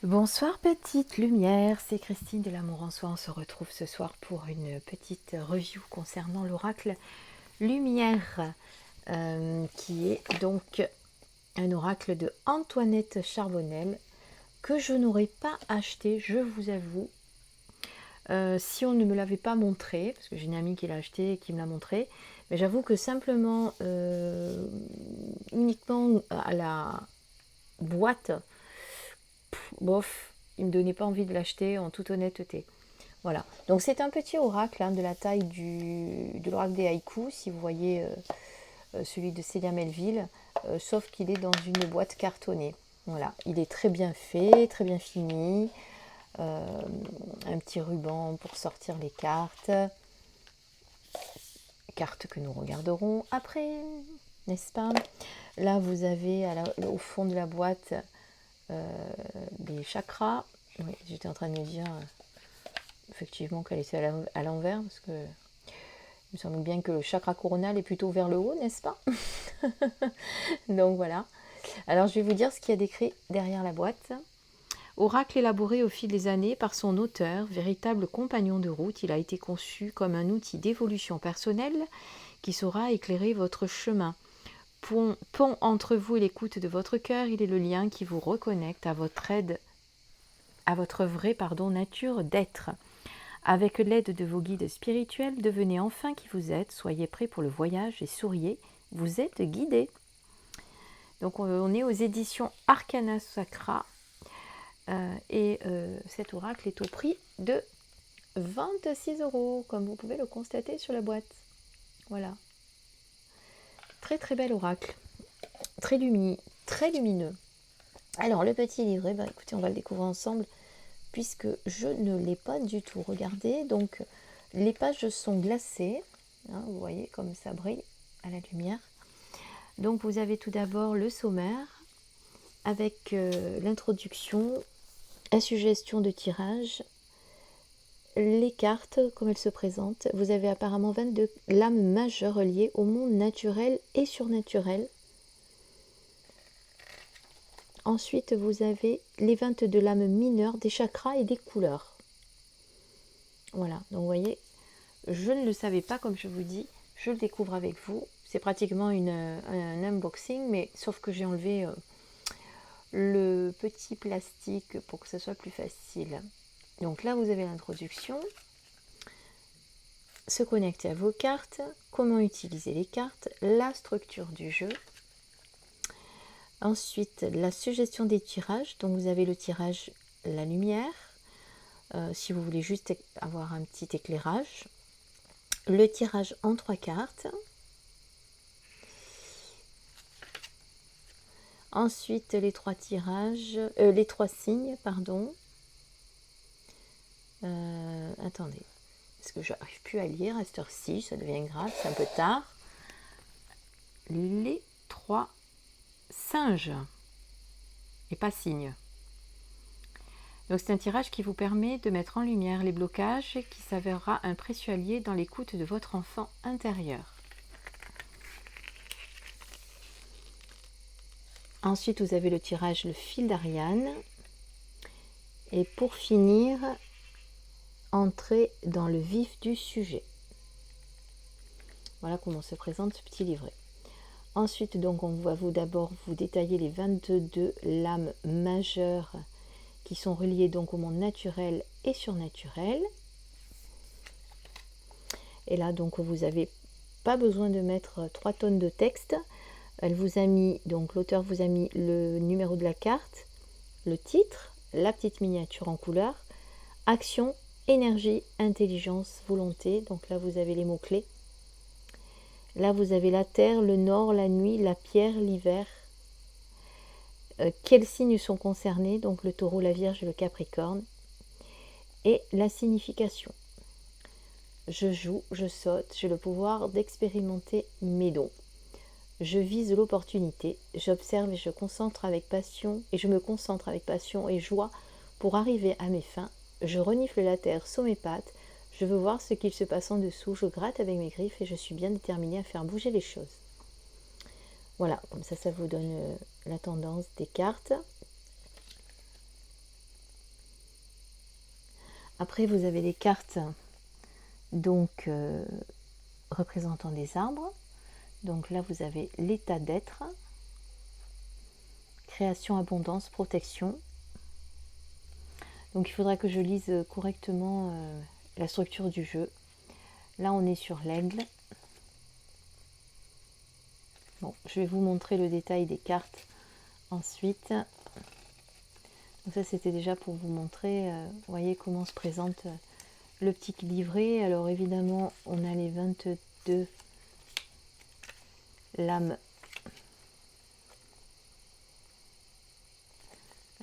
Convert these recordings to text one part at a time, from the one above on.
Bonsoir petite lumière, c'est Christine de l'Amour en Soi. On se retrouve ce soir pour une petite review concernant l'oracle Lumière, qui est donc un oracle de Antoinette Charbonnel que je n'aurais pas acheté, je vous avoue, si on ne me l'avait pas montré, parce que j'ai une amie qui l'a acheté et qui me l'a montré. Mais j'avoue que simplement, uniquement à la boîte, bof, il ne me donnait pas envie de l'acheter en toute honnêteté. Voilà, donc c'est un petit oracle de la taille de l'oracle des haïkus, si vous voyez celui de Célia Melville, sauf qu'il est dans une boîte cartonnée. Voilà, il est très bien fait, très bien fini. Un petit ruban pour sortir les cartes. Cartes que nous regarderons après, n'est-ce pas? Là, vous avez au fond de la boîte les chakras. Oui, j'étais en train de me dire effectivement qu'elle était à l'envers, parce que il me semble bien que le chakra coronal est plutôt vers le haut, n'est-ce pas? Donc voilà. Alors je vais vous dire ce qu'il y a décrit derrière la boîte. Oracle élaboré au fil des années par son auteur, véritable compagnon de route, il a été conçu comme un outil d'évolution personnelle qui saura éclairer votre chemin. Pont entre vous et l'écoute de votre cœur, il est le lien qui vous reconnecte à votre vraie nature d'être. Avec l'aide de vos guides spirituels, devenez enfin qui vous êtes, soyez prêts pour le voyage et souriez, vous êtes guidés. Donc on est aux éditions Arcana Sacra et cet oracle est au prix de 26 €, comme vous pouvez le constater sur la boîte. Voilà. Très très bel oracle, très lumineux. Alors le petit livret, écoutez, on va le découvrir ensemble puisque je ne l'ai pas du tout regardé. Donc les pages sont glacées, vous voyez comme ça brille à la lumière. Donc vous avez tout d'abord le sommaire avec l'introduction, la suggestion de tirage, les cartes comme elles se présentent. Vous avez apparemment 22 lames majeures reliées au monde naturel et surnaturel. Ensuite, vous avez les 22 lames mineures des chakras et des couleurs. Voilà, donc vous voyez, je ne le savais pas, comme je vous dis, je le découvre avec vous. C'est pratiquement un unboxing, mais sauf que j'ai enlevé le petit plastique pour que ce soit plus facile. Donc là, vous avez l'introduction, se connecter à vos cartes, comment utiliser les cartes, la structure du jeu. Ensuite, la suggestion des tirages. Donc vous avez le tirage la lumière, si vous voulez juste avoir un petit éclairage. Le tirage en 3 cartes. Ensuite, les 3 tirages, les 3 signes, pardon. Attendez, parce que je n'arrive plus à lire à cette heure-ci, ça devient grave, c'est un peu tard. Les 3 singes, et pas signes. Donc c'est un tirage qui vous permet de mettre en lumière les blocages qui s'avérera un précieux allié dans l'écoute de votre enfant intérieur. Ensuite, vous avez le tirage le fil d'Ariane. Et pour finir, entrer dans le vif du sujet. Voilà comment se présente ce petit livret. Ensuite, donc, on va d'abord vous détailler les 22 lames majeures qui sont reliées donc au monde naturel et surnaturel. Et là, donc, vous n'avez pas besoin de mettre 3 tonnes de texte. Elle vous a mis, donc l'auteur vous a mis le numéro de la carte, le titre, la petite miniature en couleur, action, énergie, intelligence, volonté. Donc là, vous avez les mots-clés. Là, vous avez la terre, le nord, la nuit, la pierre, l'hiver. Quels signes sont concernés? Donc le taureau, la vierge et le capricorne. Et la signification. Je joue, je saute, j'ai le pouvoir d'expérimenter mes dons. Je vise l'opportunité, j'observe et je me concentre avec passion et joie pour arriver à mes fins. Je renifle la terre sous mes pattes, je veux voir ce qu'il se passe en dessous, je gratte avec mes griffes et je suis bien déterminée à faire bouger les choses. Voilà, comme ça vous donne la tendance des cartes. Après, vous avez les cartes donc représentant des arbres. Donc là, vous avez l'état d'être, création, abondance, protection. Donc il faudra que je lise correctement la structure du jeu. Là, on est sur l'aigle. Bon, je vais vous montrer le détail des cartes ensuite. Donc ça, c'était déjà pour vous montrer, vous voyez comment se présente le petit livret. Alors évidemment, on a les 22 lames.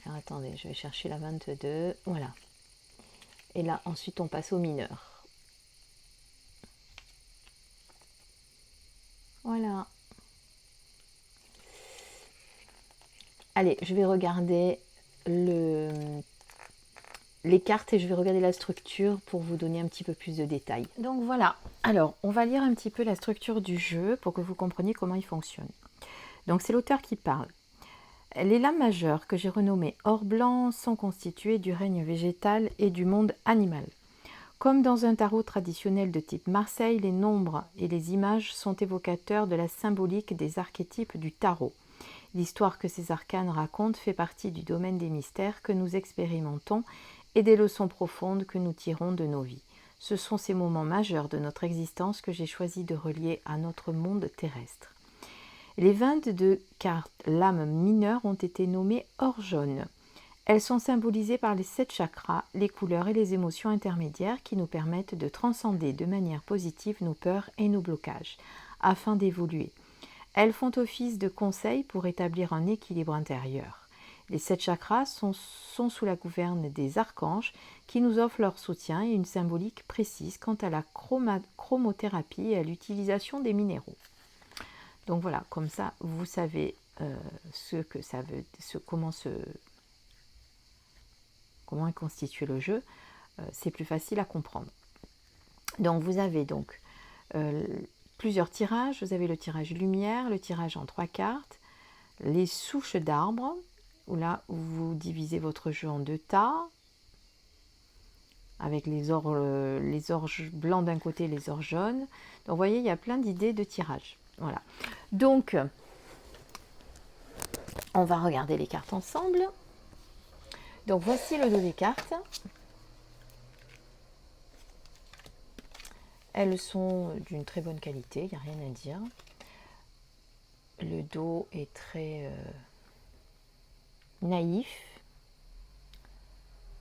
Alors attendez, je vais chercher la 22. Voilà. Et là, ensuite, on passe au mineur. Voilà. Allez, je vais regarder les cartes et je vais regarder la structure pour vous donner un petit peu plus de détails. Donc voilà. Alors, on va lire un petit peu la structure du jeu pour que vous compreniez comment il fonctionne. Donc, c'est l'auteur qui parle. Les lames majeures, que j'ai renommées or blanc, sont constituées du règne végétal et du monde animal. Comme dans un tarot traditionnel de type Marseille, les nombres et les images sont évocateurs de la symbolique des archétypes du tarot. L'histoire que ces arcanes racontent fait partie du domaine des mystères que nous expérimentons et des leçons profondes que nous tirons de nos vies. Ce sont ces moments majeurs de notre existence que j'ai choisi de relier à notre monde terrestre. Les 22 cartes lames mineures ont été nommées or jaune. Elles sont symbolisées par les 7 chakras, les couleurs et les émotions intermédiaires qui nous permettent de transcender de manière positive nos peurs et nos blocages, afin d'évoluer. Elles font office de conseil pour établir un équilibre intérieur. Les 7 chakras sont sous la gouverne des archanges qui nous offrent leur soutien et une symbolique précise quant à la chromothérapie et à l'utilisation des minéraux. Donc voilà, comme ça, vous savez ce que ça veut, comment est constitué le jeu. C'est plus facile à comprendre. Donc vous avez donc plusieurs tirages. Vous avez le tirage lumière, le tirage en 3 cartes, les souches d'arbres, où là vous divisez votre jeu en 2 tas, avec les orges blancs d'un côté et les orges jaunes. Donc vous voyez, il y a plein d'idées de tirage. Voilà. Donc, on va regarder les cartes ensemble. Donc voici le dos des cartes. Elles sont d'une très bonne qualité, il n'y a rien à dire. Le dos est très naïf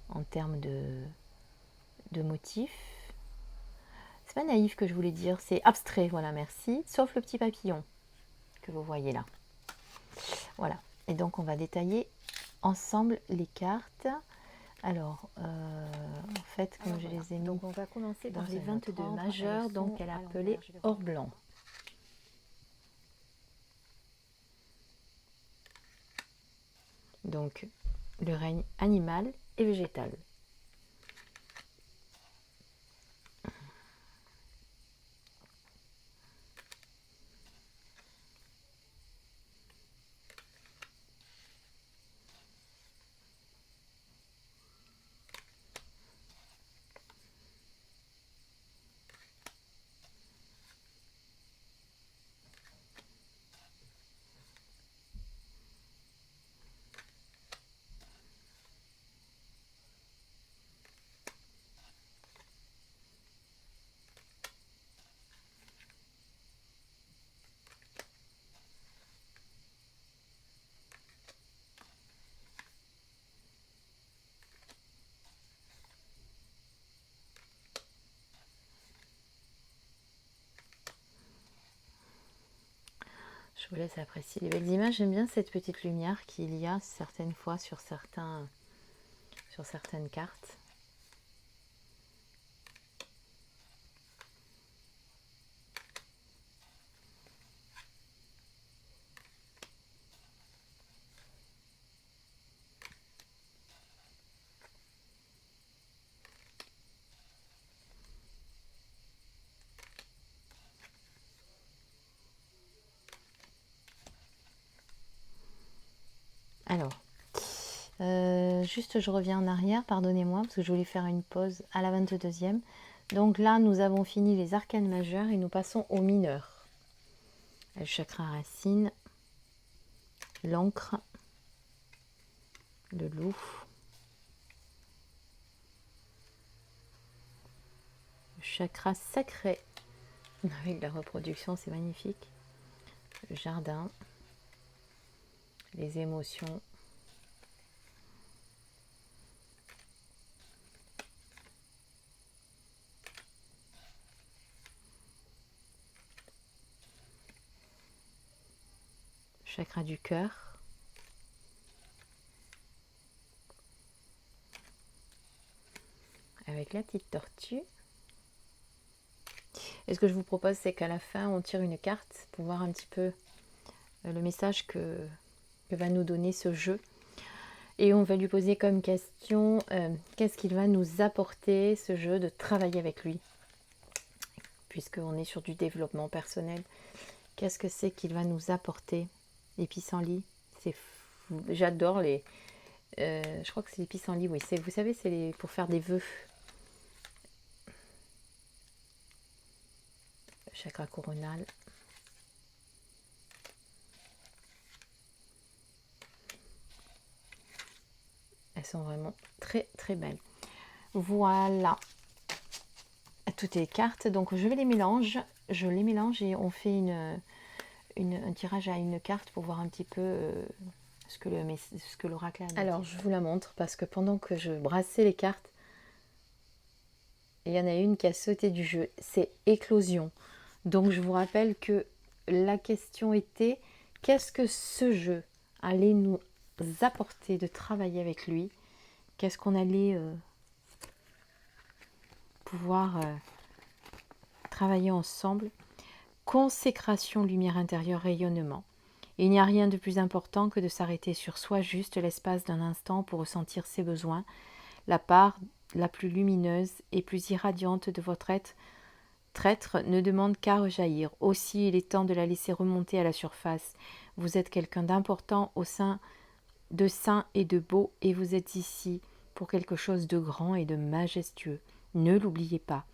en termes de motifs. C'est pas naïf que je voulais dire, c'est abstrait, voilà, merci. Sauf le petit papillon que vous voyez là. Voilà, et donc on va détailler ensemble les cartes. Alors, en fait, comme je les ai mis, donc on va commencer par les 22 majeures, donc elle a appelé or blanc. Donc, le règne animal et végétal. Je vous laisse apprécier les belles images. J'aime bien cette petite lumière qu'il y a certaines fois sur certaines cartes. Alors, juste je reviens en arrière, pardonnez-moi, parce que je voulais faire une pause à la 22e. Donc là, nous avons fini les arcanes majeures et nous passons aux mineurs. Le chakra racine, l'encre, le loup, le chakra sacré, avec la reproduction, c'est magnifique, le jardin, les émotions, chakra du cœur, avec la petite tortue. Et ce que je vous propose, c'est qu'à la fin, on tire une carte pour voir un petit peu le message que va nous donner ce jeu. Et on va lui poser comme question, qu'est-ce qu'il va nous apporter ce jeu de travailler avec lui, puisqu'on est sur du développement personnel. Qu'est-ce que c'est qu'il va nous apporter? Les pissenlits, c'est fou. J'adore les... je crois que c'est les pissenlits, oui. Vous savez, c'est pour faire des vœux. Chakra coronal. Elles sont vraiment très très belles. Voilà. Toutes les cartes. Donc je vais les mélange. Je les mélange et on fait un tirage à une carte pour voir un petit peu ce que l'oracle a dit. Alors je vous la montre parce que pendant que je brassais les cartes, il y en a une qui a sauté du jeu. C'est éclosion. Donc je vous rappelle que la question était, qu'est-ce que ce jeu allait nous apporter de travailler avec lui? Qu'est-ce qu'on allait pouvoir travailler ensemble? Consécration, lumière intérieure, rayonnement. Il n'y a rien de plus important que de s'arrêter sur soi juste l'espace d'un instant pour ressentir ses besoins. La part la plus lumineuse et plus irradiante de votre être ne demande qu'à rejaillir. Aussi, il est temps de la laisser remonter à la surface. Vous êtes quelqu'un d'important au sein de sain et de beau, et vous êtes ici pour quelque chose de grand et de majestueux. Ne l'oubliez pas.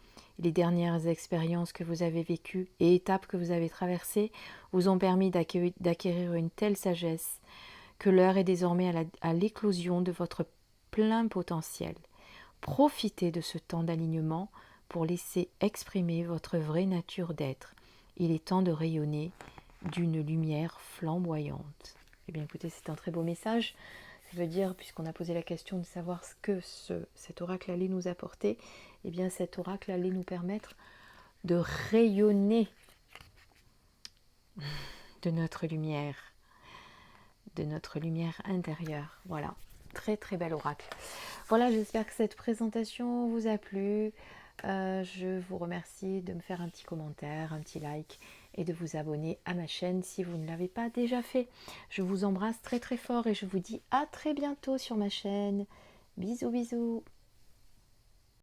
Les dernières expériences que vous avez vécues et étapes que vous avez traversées vous ont permis d'acquérir une telle sagesse que l'heure est désormais à l'éclosion de votre plein potentiel. Profitez de ce temps d'alignement pour laisser exprimer votre vraie nature d'être. Il est temps de rayonner d'une lumière flamboyante. Eh bien écoutez, c'est un très beau message. Ça veut dire, puisqu'on a posé la question de savoir ce que cet oracle allait nous apporter, eh bien cet oracle allait nous permettre de rayonner de notre lumière intérieure. Voilà, très très bel oracle. Voilà, j'espère que cette présentation vous a plu. Je vous remercie de me faire un petit commentaire, un petit like et de vous abonner à ma chaîne si vous ne l'avez pas déjà fait. Je vous embrasse très très fort et je vous dis à très bientôt sur ma chaîne. Bisous bisous.